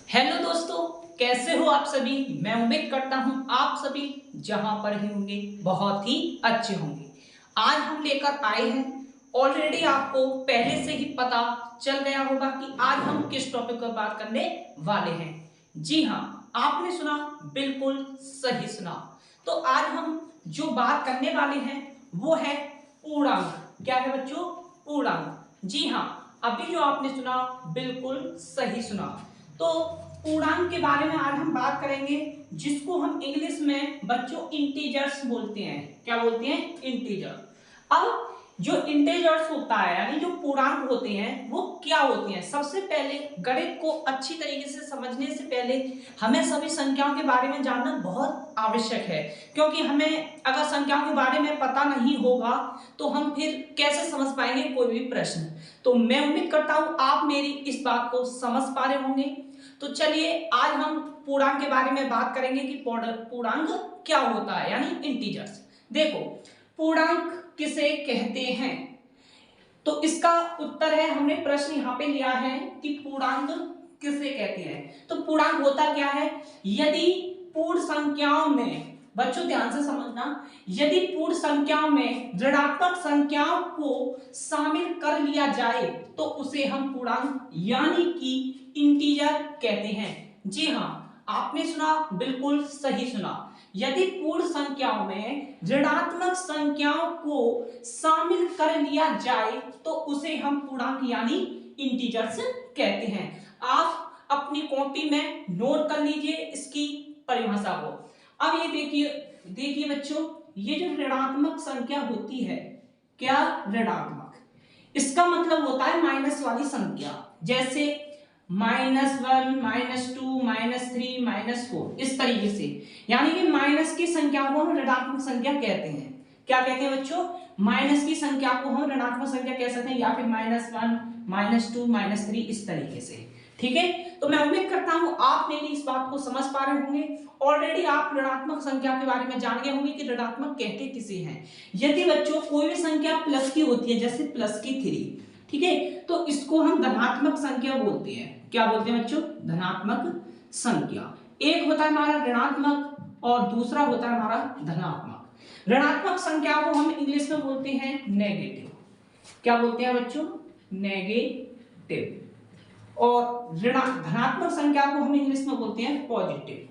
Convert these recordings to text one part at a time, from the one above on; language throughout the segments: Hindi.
हेलो दोस्तों, कैसे हो आप सभी। मैं उम्मीद करता हूं आप सभी जहां पर ही होंगे बहुत ही अच्छे होंगे। आज हम लेकर आए हैं, ऑलरेडी आपको पहले से ही पता चल गया होगा कि आज हम किस टॉपिक पर बात करने वाले हैं। जी हां, आपने सुना, बिल्कुल सही सुना। तो आज हम जो बात करने वाले हैं वो है पूर्णांक। क्या है बच्चों? पूर्णांक। जी हां, अभी जो आपने सुना बिल्कुल सही सुना। तो पूर्णांक के बारे में आज हम बात करेंगे, जिसको हम इंग्लिश में बच्चों इंटीजर्स बोलते हैं। क्या बोलते हैं? इंटीजर। अब जो इंटीजर्स होता है यानी जो पूर्णांक होते हैं वो क्या होते हैं, सबसे पहले गणित को अच्छी तरीके से समझने से पहले हमें सभी संख्याओं के बारे में जानना बहुत आवश्यक है। क्योंकि हमें अगर संख्याओं के बारे में पता नहीं होगा तो हम फिर कैसे समझ पाएंगे कोई भी प्रश्न। तो मैं उम्मीद करता हूं आप मेरी इस बात को समझ पा रहे होंगे। तो चलिए आज हम पूर्णांक के बारे में बात करेंगे कि पूर्णांक क्या होता है यानी इंटीजर्स। देखो, पूर्णांक किसे कहते हैं, तो इसका उत्तर है, हमने प्रश्न यहां पे लिया है कि पूर्णांक किसे कहते हैं। तो पूर्णांक होता क्या है? यदि पूर्ण संख्याओं में, बच्चों ध्यान से समझना, यदि पूर्ण संख्याओं में ऋणात्मक संख्याओं को शामिल कर लिया जाए तो उसे हम पूर्णांक यानी कि इंटीजर कहते हैं। जी हां, आपने सुना, बिल्कुल सही सुना। यदि पूर्ण संख्याओं में ऋणात्मक संख्याओं को शामिल कर लिया जाए तो उसे हम पूर्णांक यानी इंटीजर्स कहते हैं। आप अपनी कॉपी में नोट कर लीजिए इसकी परिभाषा को। अब ये देखिए बच्चों, ये जो ऋणात्मक संख्या होती है, क्या ऋणात्मक, इसका मतलब होता है माइनस वाली संख्या, जैसे -1, -2, -3, -4, इस तरीके से। यानी कि माइनस की संख्या को हम ऋणात्मक संख्या कहते हैं। क्या कहते हैं बच्चों? माइनस की संख्या को हम ऋणात्मक संख्या कह सकते हैं, या फिर -1, -2, -3, इस तरीके से। ठीक है, तो मैं उम्मीद करता हूं आप मेरी इस बात को समझ पा रहे होंगे। ऑलरेडी आप ऋणात्मक संख्या के बारे में जान गए होंगे कि ऋणात्मक कहते किसे हैं। यदि बच्चों कोई भी संख्या प्लस की होती है, जैसे +3, ठीक है, तो इसको हम धनात्मक संख्या बोलते हैं। क्या बोलते हैं बच्चों? धनात्मक संख्या। एक होता है हमारा ऋणात्मक और दूसरा होता है हमारा धनात्मक। ऋणात्मक संख्या को हम इंग्लिश में बोलते हैं नेगेटिव। क्या बोलते हैं बच्चों? नेगेटिव। और धनात्मक संख्या को हम इंग्लिश में बोलते हैं पॉजिटिव।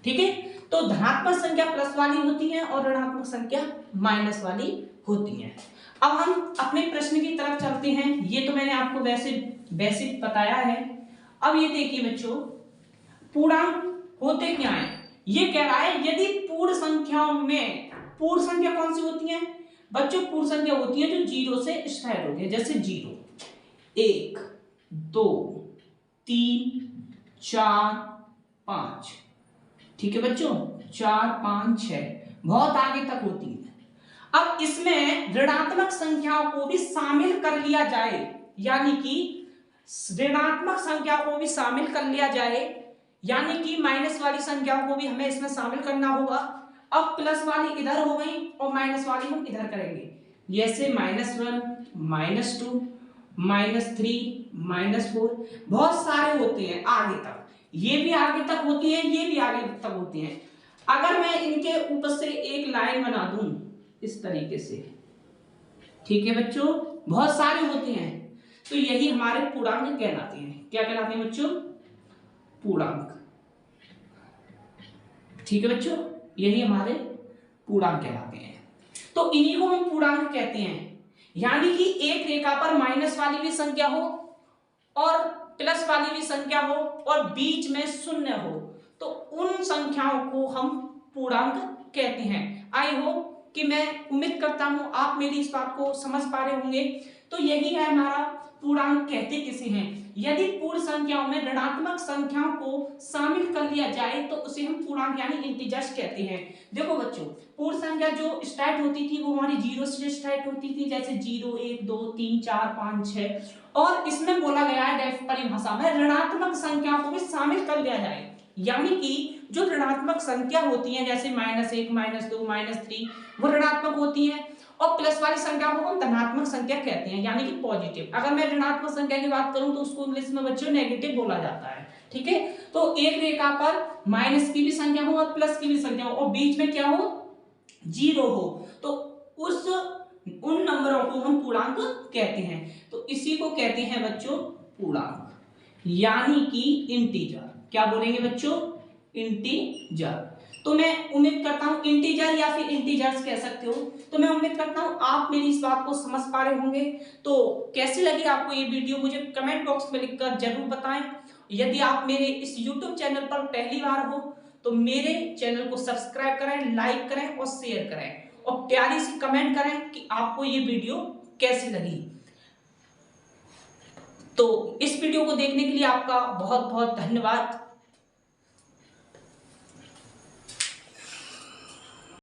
ठीक है, तो धनात्मक संख्या प्लस वाली होती है और ऋणात्मक संख्या माइनस वाली होती है। अब हम अपने प्रश्न की तरफ चलते हैं। ये तो मैंने आपको वैसे बेसिक बताया है। अब ये देखिए बच्चों, पूर्णांक होते क्या है। ये कह रहा है यदि पूर्ण संख्याओं में, पूर्ण संख्या कौन सी होती है बच्चों? पूर्ण संख्या होती है जो 0 से स्टार्ट होती है, जैसे 0, 1, 2, 3, 4, 5। ठीक है बच्चों, 4, 5, 6, बहुत आगे तक होती है। अब इसमें ऋणात्मक संख्याओं को भी शामिल कर लिया जाए, यानी कि ऋणात्मक संख्या को भी शामिल कर लिया जाए, यानी कि माइनस वाली संख्याओं को भी हमें इसमें शामिल करना होगा। अब प्लस वाली इधर हो गई और माइनस वाली हम इधर करेंगे, जैसे -1, -2, -3, -4, बहुत सारे होते हैं आगे तक। ये भी आगे तक होती है, ये भी आगे तक होती हैं। अगर मैं इनके ऊपर से एक लाइन बना दूं इस तरीके से, ठीक है बच्चों, बहुत सारे होते हैं, तो यही हमारे पूर्णांक कहलाते हैं। क्या कहलाते हैं बच्चों? पूर्णांक। ठीक है बच्चों, यही हमारे पूर्णांक कहलाते हैं। तो इन्हीं को हम पूर्णांक कहते हैं। यानी कि एक रेखा पर माइनस वाली भी संख्या हो और प्लस वाली भी संख्या हो और बीच में शून्य हो, तो उन संख्याओं को हम पूर्णांक कहते हैं। आई होप कि मैं उम्मीद करता हूं आप मेरी इस बात को समझ पा रहे होंगे। तो यही है हमारा पूर्णांक कहते किसे हैं। यदि पूर्ण संख्याओं में ऋणात्मक संख्याओं को शामिल कर लिया जाए तो उसे हम पूर्णांक यानी इंटीजर्स कहते हैं। देखो बच्चों, पूर्ण संख्या जो स्टार्ट होती थी वो हमारी 0 से स्टार्ट होती थी, जैसे 0, 1, 2, 3, 4, 5, 6। और इसमें बोला गया है परिभाषा में ऋणात्मक संख्याओं को भी शामिल कर लिया जाए, यानी कि जो ऋणात्मक संख्या होती है जैसे -1, -2, -3, वो ऋणात्मक होती है। और प्लस वाली संख्या को हम धनात्मक संख्या कहते हैं, यानी कि पॉजिटिव। अगर मैं ऋणात्मक संख्या की बात करूं तो उसको इंग्लिश में बच्चों नेगेटिव बोला जाता है। ठीक है, तो एक रेखा पर माइनस की भी संख्या हो और प्लस की भी संख्या हो और बीच में क्या हो, जीरो हो, तो उन नंबरों को हम पूर्णांक कहते हैं। तो इसी को कहते हैं बच्चों पूर्णांक, यानी कि इंटीजर। क्या बोलेंगे बच्चों, इंटीजर। तो मैं उम्मीद करता हूं इंटीजर या फिर इंटीजर्स कह सकते हो। तो मैं उम्मीद करता हूं आप मेरी इस बात को समझ पा रहे होंगे। तो कैसी लगी आपको ये वीडियो मुझे कमेंट बॉक्स में लिखकर जरूर बताएं। यदि आप मेरे इस YouTube चैनल पर पहली बार हो तो मेरे चैनल को सब्सक्राइब करें, लाइक करें और शेयर करें और प्यारी सी कमेंट करें कि आपको ये वीडियो कैसी लगी। तो इस वीडियो को देखने के लिए आपका बहुत बहुत धन्यवाद।